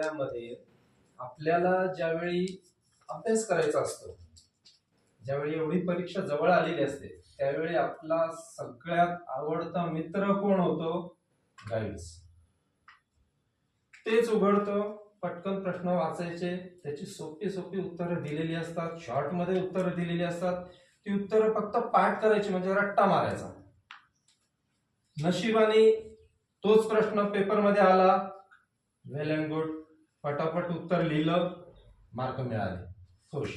सगळ्यामध्ये आपल्याला ज्यावेळी अभ्यास करायचा असतो, ज्यावेळी एवढी परीक्षा जवळ आलेली असते, त्यावेळी आपला सगळ्यात आवडता मित्र कोण होतो? गाईड्स. तेच उघडतो, पटकन प्रश्न वाचायचे, त्याची सोपी सोपी उत्तरं दिलेली असतात, शॉर्ट मध्ये उत्तरं दिलेली असतात. ती उत्तरं फक्त पाठ करायची, म्हणजे रट्टा मारायचा. नशिबाने तोच प्रश्न पेपरमध्ये आला, वेल अँड गुड, पटापट उत्तर लिहिलं, मार्क मिळाले, खुश.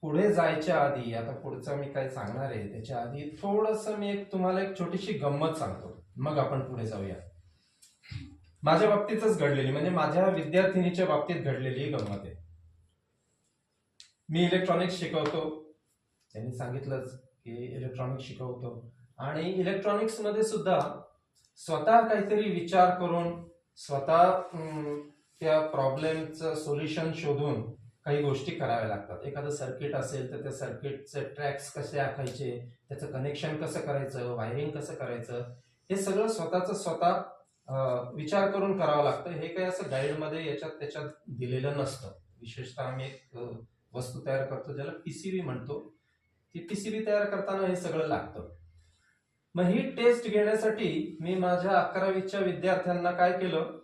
पुढे जायच्या आधी, आता पुढचं मी काय सांगणार आहे त्याच्या आधी थोडंसं मी तुम्हाला एक छोटीशी गंमत सांगतो, मग आपण पुढे जाऊया. माझ्या बाबतीतच घडलेली, म्हणजे माझ्या विद्यार्थिनीच्या बाबतीत घडलेली गंमत आहे. मी इलेक्ट्रॉनिक्स शिकवतो, त्यांनी सांगितलंच की इलेक्ट्रॉनिक्स शिकवतो, आणि इलेक्ट्रॉनिक्स मध्ये सुद्धा स्वतः काहीतरी विचार करून, स्वतः त्या प्रॉब्लेमचं सोल्युशन शोधून काही गोष्टी कराव्या लागतात. एखादं सर्किट असेल तर त्या सर्किटचे ट्रॅक्स कसे आखायचे, त्याचं कनेक्शन कसं करायचं, वायरिंग कसं करायचं, हे सगळं स्वतः विचार करून करावं लागतं. हे काही असं गाईडमध्ये याच्यात त्याच्यात दिलेलं नसतं. विशेषतः आम्ही एक वस्तू तयार करतो ज्याला पीसीबी म्हणतो, ती पीसीबी तयार करताना हे सगळं लागतं. मग ही टेस्ट घेण्यासाठी मी माझ्या 11वीच्या विद्यार्थ्यांना काय केलं,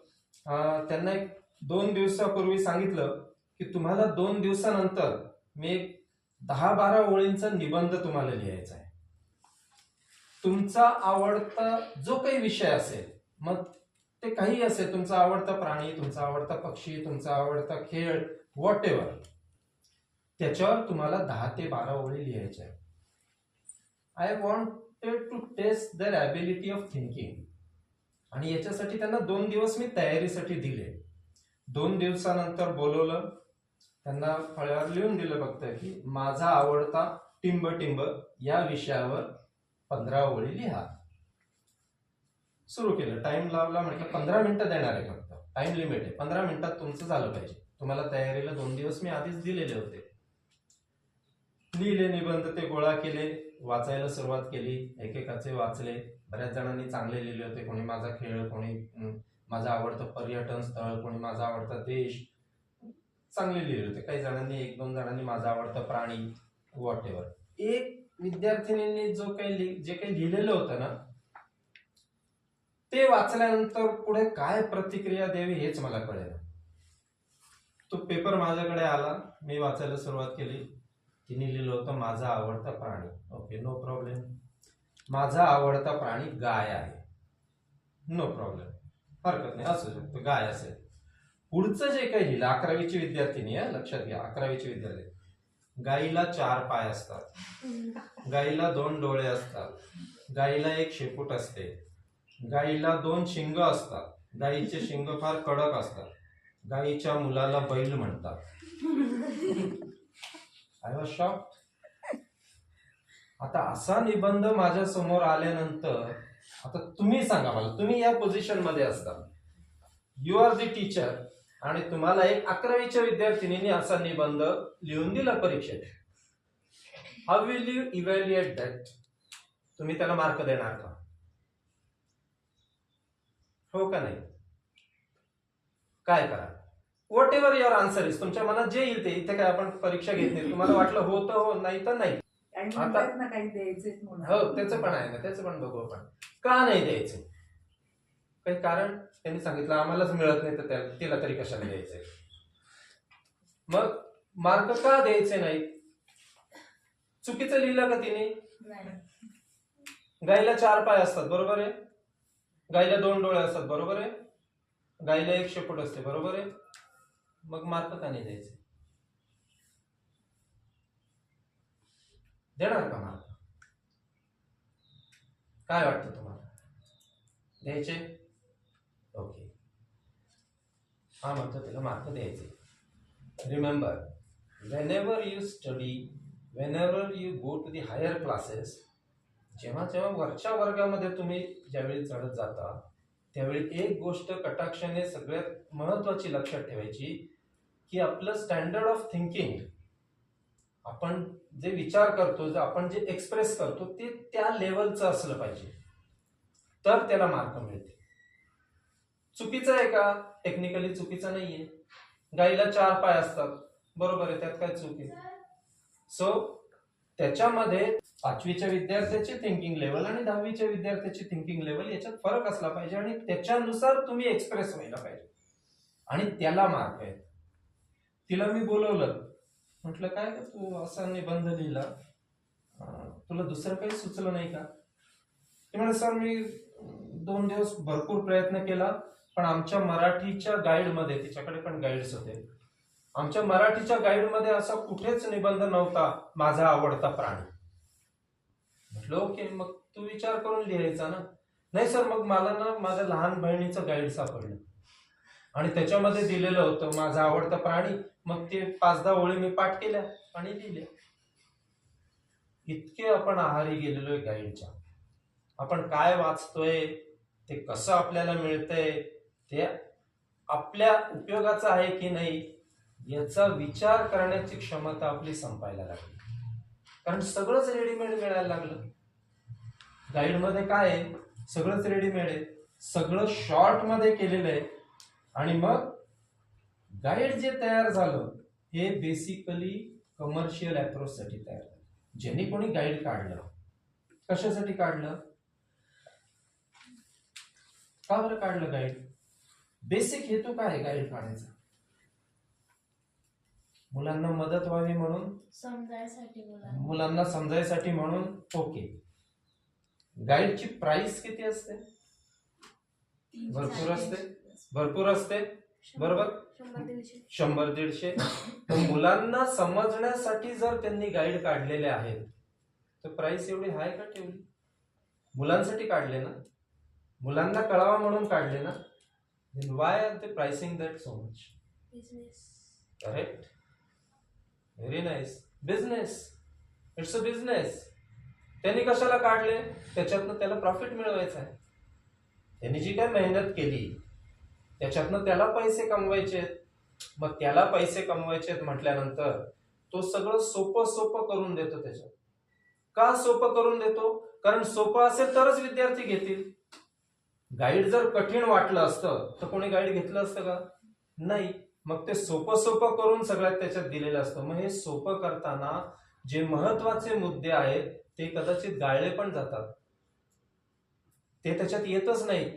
त्यांना एक 2 दिवसापूर्वी सांगितलं की तुम्हाला 2 दिवसानंतर मी एक 10-12 ओळींचा निबंध तुम्हाला लिहायचा आहे. तुमचा आवडता जो काही विषय असेल, मग ते काही असेल, तुमचा आवडता प्राणी, तुमचा आवडता पक्षी, तुमचा आवडता खेळ, व्हॉट एव्हर, त्याच्यावर तुम्हाला 10 ते 12 ओळी लिहायच्या आहेत. I wanted to test their ability of thinking. आणि याच्यासाठी त्यांना 2 दिवस मी तयारीसाठी दिले. 2 दिवसानंतर बोलवलं, त्यांना फळ्यावर लिहून दिलं फक्त की माझा आवडता टिंब टिंब या विषयावर 15 ओळी लिहा. सुरू केलं, टाइम लावला, म्हटलं 15 मिनिटं देणार आहे, फक्त टाइम लिमिट आहे, 15 मिनिटात तुमचं झालं पाहिजे. तुम्हाला तयारीला 2 दिवस मी आधीच दिलेले होते. लिहिले निबंध, ते गोळा केले, वाचायला सुरुवात केली, एकेकाचे वाचले. बऱ्याच जणांनी चांगले लिहिले होते, कोणी माझा खेळ, कोणी माझं आवडतं पर्यटन स्थळ, कोणी माझा आवडता देश, चांगले लिहिले होते. काही जणांनी, 1-2 जणांनी माझा आवडता प्राणी, व्हॉट एव्हर. एक विद्यार्थिनींनी जे काही लिहिलेलं होतं ना, ते वाचल्यानंतर पुढे काय प्रतिक्रिया द्यावी हेच मला कळेल. तो पेपर माझ्याकडे आला, मी वाचायला सुरुवात केली. तिने लिहिलं होतं माझा आवडता प्राणी. Okay, no problem. माझा आवडता प्राणी गाय आहे. नो प्रॉब्लेम, हरकत नाही, असू शकतो, गाय असेल. पुढचं जे काही लिहिलं, 11वीची विद्यार्थिनी आहे, लक्षात घ्या, 11वीची विद्यार्थी. गाईला 4 पाय असतात, गाईला 2 डोळे असतात, गाईला 1 शेपूट असते, गाईला 2 शिंग असतात, गाईचे शिंग फार कडक असतात, गाईच्या मुलाला बैल म्हणतात. I was shocked. आता असा निबंध माझ्या समोर आल्यानंतर, आता तुम्ही सांगा मला, तुम्ही या पोझिशन मध्ये असता, यू आर द टीचर, आणि तुम्हाला एक 11वीच्या विद्यार्थिनीने असा निबंध लिहून दिला परीक्षेत. How will you evaluate that? तुम्ही त्याला मार्क देणार का? हो का नाही? काय करा? What ever your answer is, तुमच्या मनात जे येईल ते. इथे काय आपण परीक्षा घेत नाही, तुम्हाला वाटलं हो तर हो, नाही तर नाही. आता काही द्यायचे हो, त्याचं पण आहे ना, त्याचं पण बघू आपण. का नाही द्यायचे? काही कारण त्यांनी सांगितलं, आम्हालाच मिळत नाही तर तिला तरी कशाला द्यायचंय. मग मार्क का द्यायचे नाही? चुकीचं लिहिलं का तिने? गाईला 4 पाय असतात, बरोबर आहे. गाईला 2 डोळे असतात, बरोबर आहे. गाईला 1 शेपूट असते, बरोबर आहे. मग मार्क का नाही द्यायचे? देणार का मार्क? काय वाटतं तुम्हाला? द्यायचे? ओके, हा म्हणतो त्याला मार्क द्यायचे. Remember, whenever you study, whenever you go to the higher classes, जेव्हा वरच्या वर्गामध्ये तुम्ही ज्यावेळी चढत जाता, त्यावेळी एक गोष्ट कटाक्षाने सगळ्यात महत्वाची लक्षात ठेवायची की आपलं स्टँडर्ड ऑफ थिंकिंग, आपण जे विचार करतो, जे आपण जे एक्सप्रेस करतो, ते त्या लेवलचं असलं पाहिजे, तर त्याला मार्क मिळते. चुकीचं आहे का? टेक्निकली चुकीचं नाहीये. गाईला 4 पाय असतात, बरोबर आहे, त्यात काय चूक आहे? सो त्याच्यामध्ये 5वीच्या विद्यार्थ्याची थिंकिंग लेवल आणि 10वीच्या विद्यार्थ्याची थिंकिंग लेवल याच्यात फरक असला पाहिजे आणि त्याच्यानुसार तुम्ही एक्सप्रेस व्हायला पाहिजे आणि त्याला मार्क आहे. तिला मी बोलवलं, म्हटलं काय ग तू असा निबंध लिहिला, तुला दुसरं काही सुचलं नाही का? ती म्हणे सर मी 2 दिवस भरपूर प्रयत्न केला, पण आमच्या मराठीच्या गाईडमध्ये, तिच्याकडे पण गाईड्स होते, आमच्या मराठीच्या गाईडमध्ये असा कुठेच निबंध नव्हता माझा आवडता प्राणी. म्हटलं ओके, मग तू विचार करून लिहायचा ना. नाही सर, मग मला ना माझ्या लहान बहिणीचं गाईड सापडलं आणि त्याच्यामध्ये दिलेलं होतं माझा आवडता प्राणी. मग ते 5-10 ओळी मी पाठ केल्या आणि लिहिल्या. इतके आपण आहारी गेलेलोय गाईडच्या. आपण काय वाचतोय, ते कसं आपल्याला मिळतंय, ते आपल्या उपयोगाचं आहे की नाही याचा विचार करण्याची क्षमता आपली संपायला लागली. कारण सगळंच रेडीमेड मिळायला लागलं. गाईडमध्ये काय आहे, सगळंच रेडीमेड आहे, सगळं शॉर्ट मध्ये केलेलं आहे. आणि मग गाईड जे तयार झालं हे बेसिकली कमर्शियल अप्रोच साठी तयार झालं. ज्यांनी कोणी गाईड काढलं, कशासाठी काढलं, का बरं काढलं गाईड? बेसिक हेतू काय आहे गाईड काढायचा? मुलांना मदत व्हावी म्हणून, मुलांना समजायसाठी म्हणून. ओके, गाईडची प्राइस किती असते? भरपूर असते, भरपूर असते, बरोबर, 100-150. तर मुलांना समजण्यासाठी जर त्यांनी गाईड काढलेले आहेत तर प्राइस एवढी हाय का ठेवली? मुलांसाठी काढले ना, मुलांना कळावा म्हणून काढले ना. then why are they pricing that so much? Business. Correct. Very nice. Business. It's a business. त्यांनी कशाला काढले? त्याच्यातनं त्याला प्रॉफिट मिळवायचा आहे. त्यांनी जी काय मेहनत केली त्याच्यातनं त्याला पैसे कमवायचे. मग त्याला पैसे कमवायचे म्हटल्यानंतर तो सगळं सोपं सोपं करून देतो. त्याच्यात का सोपं करून देतो? कारण सोपं असेल तरच विद्यार्थी घेतील. गाईड जर कठीण वाटलं असतं तर कोणी गाईड घेतलं असतं का? नाही. मग ते सोपं सोपं करून सगळ्यात त्याच्यात दिलेलं असतं. मग हे सोपं करताना जे महत्वाचे मुद्दे आहेत ते कदाचित गाळले पण जातात, ते त्याच्यात येतच नाहीत.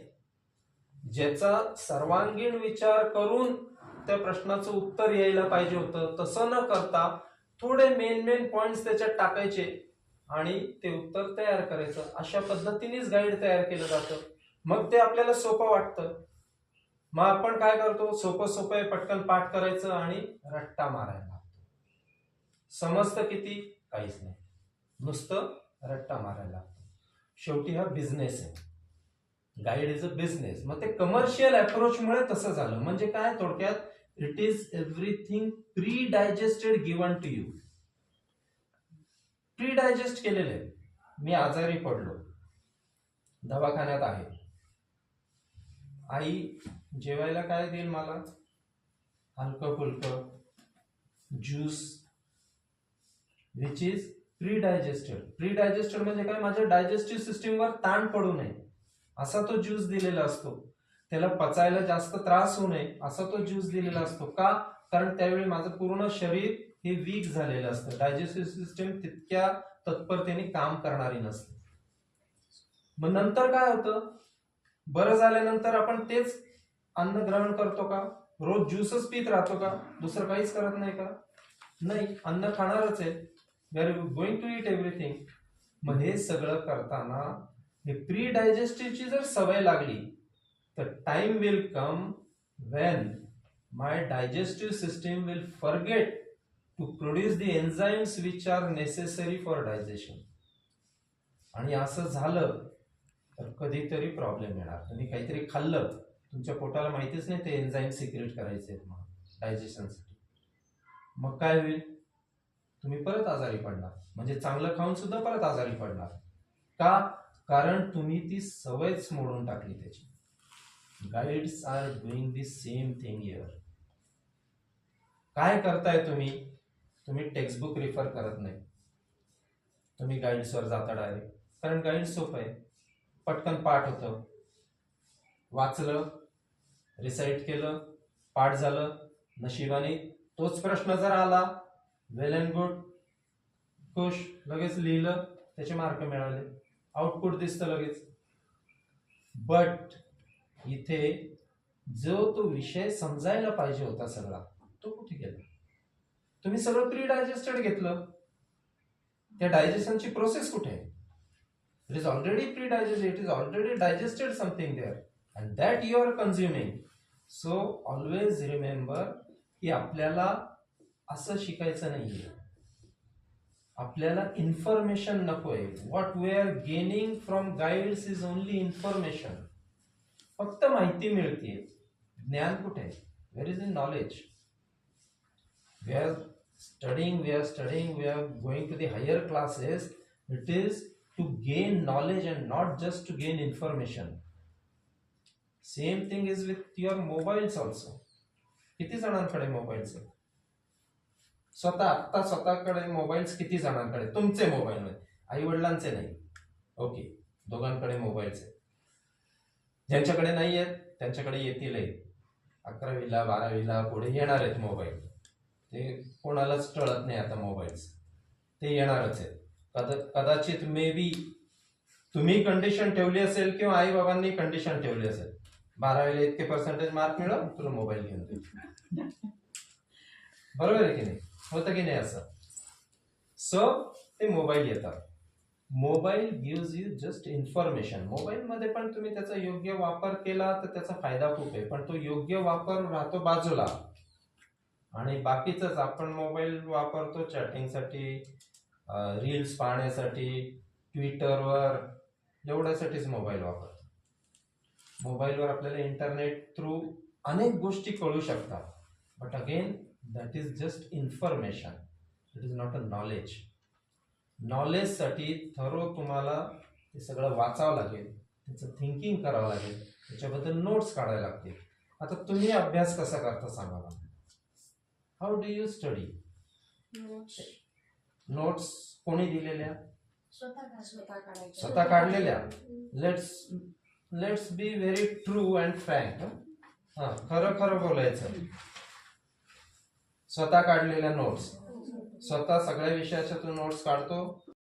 ज्याचा सर्वांगीण विचार करून त्या प्रश्नाचं उत्तर यायला पाहिजे होतं तसं न करता थोडे मेन पॉइंट्स त्याच्यात टाकायचे आणि ते उत्तर तयार करायचं. अशा पद्धतीनेच गाईड तयार केलं जातं. मग ते आपल्याला सोपं वाटतं. मग आपण काय करतो, सोपं सोपं पटकन पाठ करायचं आणि रट्टा मारायला लागतो. समजतं किती? काहीच नाही, नुसतं रट्टा मारायला लागतो. शेवटी हा बिझनेस आहे. Guide is a business. मग ते कमर्शियल अप्रोच मुळे तसं झालं. म्हणजे काय थोडक्यात, it is everything pre digested given to you. Pre digest केलेलं आहे. मी आजारी पडलो, दवाखान्यात आहे, आई जेवायला काय देईल मला? हलकं फुलकं juice, which is predigested. Predigested म्हणजे काय? माझ्या डायजेस्टिव्ह सिस्टीमवर ताण पडू नये असा तो ज्यूस दिलेला असतो. त्याला पचायला जास्त त्रास होऊ नये असा तो ज्यूस दिलेला असतो. का? कारण त्यावेळी माझं पूर्ण शरीर हे वीक झालेलं असतं. डायजेस्टिव्ह सिस्टीम तितक्या तत्परतेने काम करणारी नसते. मग नंतर काय होतं, बरं झाल्यानंतर आपण तेच अन्न ग्रहण करतो का? रोज ज्यूसच पित राहतो का? दुसरं काहीच करत नाही का? नाही, अन्न खाणारच आहे. We are going to eat everything. मग हे सगळं करताना हे प्री डायजेस्टिव्हची जर सवय लागली तर time will come when my digestive system will forget to produce the enzymes which are necessary for digestion. आणि असं झालं तर कधीतरी प्रॉब्लेम येणार. तुम्ही काहीतरी खाल्लं, तुमच्या पोटाला माहितीच नाही ते एन्झाइम सिक्रेट करायचे आहेत मग डायजेशनसाठी. मग काय होईल? तुम्ही परत आजारी पडणार. म्हणजे चांगलं खाऊन सुद्धा परत आजारी पडणार. का? कारण तुम्ही ती सवयच मोडून टाकली त्याची. Guides are doing the same thing here. काय करताय तुम्ही? तुम्ही टेक्स्टबुक रेफर करत नाही, तुम्ही गाईड्सवर जाता डायरेक्ट. कारण गाईड सोपं आहे, पटकन पाठ होतं, वाचलं रिसाईट केलं, पाठ झालं, नशिबाने तोच प्रश्न जर आला, वेल अँड गुड, खुश, लगेच लिहिलं, त्याचे मार्क मिळाले, आउटपुट दिसतं लगेच. बट इथे जो तो विषय समजायला पाहिजे होता सगळा, तो कुठे गेला? तुम्ही सगळं प्री डायजेस्टेड घेतलं, त्या डायजेशनची प्रोसेस कुठे आहे? It is already predigested, it is already digested something there and that you are consuming. So always remember की आपल्याला असं शिकायचं नाहीये, आपल्याला इन्फॉर्मेशन नकोय. What we are gaining from guides is only information. फक्त माहिती मिळते, ज्ञान कुठे आहे? Where is in knowledge? We are studying, we are going to the higher classes. It is to gain knowledge and not just to gain information. Same thing is with your mobiles also. किती जणांकडे mobiles आहेत? स्वतःकडे mobiles किती जणांकडे? तुमचे mobile मध्ये, आई वडिलांचे नाही. ओके, दोघांकडे मोबाईल्स आहेत. ज्यांच्याकडे नाही आहेत त्यांच्याकडे येतीलही. 11वीला 12वीला पुढे येणार आहेत मोबाईल. ते कोणालाच टळत नाही आता मोबाईल्स, ते येणारच आहेत. कदाचित मे बी तुम्ही कंडिशन ठेवली असेल किंवा आई बाबांनी कंडिशन ठेवली असेल, 12वीला इतके पर्सेंटेज मार्क मिळव, तुला मोबाईल घेऊन दे. बरोबर आहे की नाही? होतं की नाही असं? सो ते मोबाईल येतात. Mobile gives you just information. मोबाईलमध्ये पण तुम्ही त्याचा योग्य वापर केला तर त्याचा फायदा खूप आहे, पण तो योग्य वापर राहतो बाजूला. आणि बाकीचंच आपण मोबाईल वापरतो चॅटिंगसाठी, रील्स पाहण्यासाठी, ट्विटरवर, एवढ्यासाठीच मोबाईल वापरतो. मोबाईलवर आपल्याला इंटरनेट थ्रू अनेक गोष्टी कळू शकतात, but again that is just information, it is not a knowledge. नॉलेजसाठी थरो तुम्हाला ते सगळं वाचावं लागेल, त्याचं थिंकिंग करावं लागेल, त्याच्याबद्दल नोट्स काढायला लागतील. आता तुम्ही अभ्यास कसा करता सांगा मला? How do you study? Notes कोणी दिलेल्या? स्वतः काढलेल्या. Let's be very true and frank. खरं खरं बोलायचं. स्वतः काढलेल्या नोट्स, स्वतः सगळ्या विषयाच्या तू नोट्स काढतो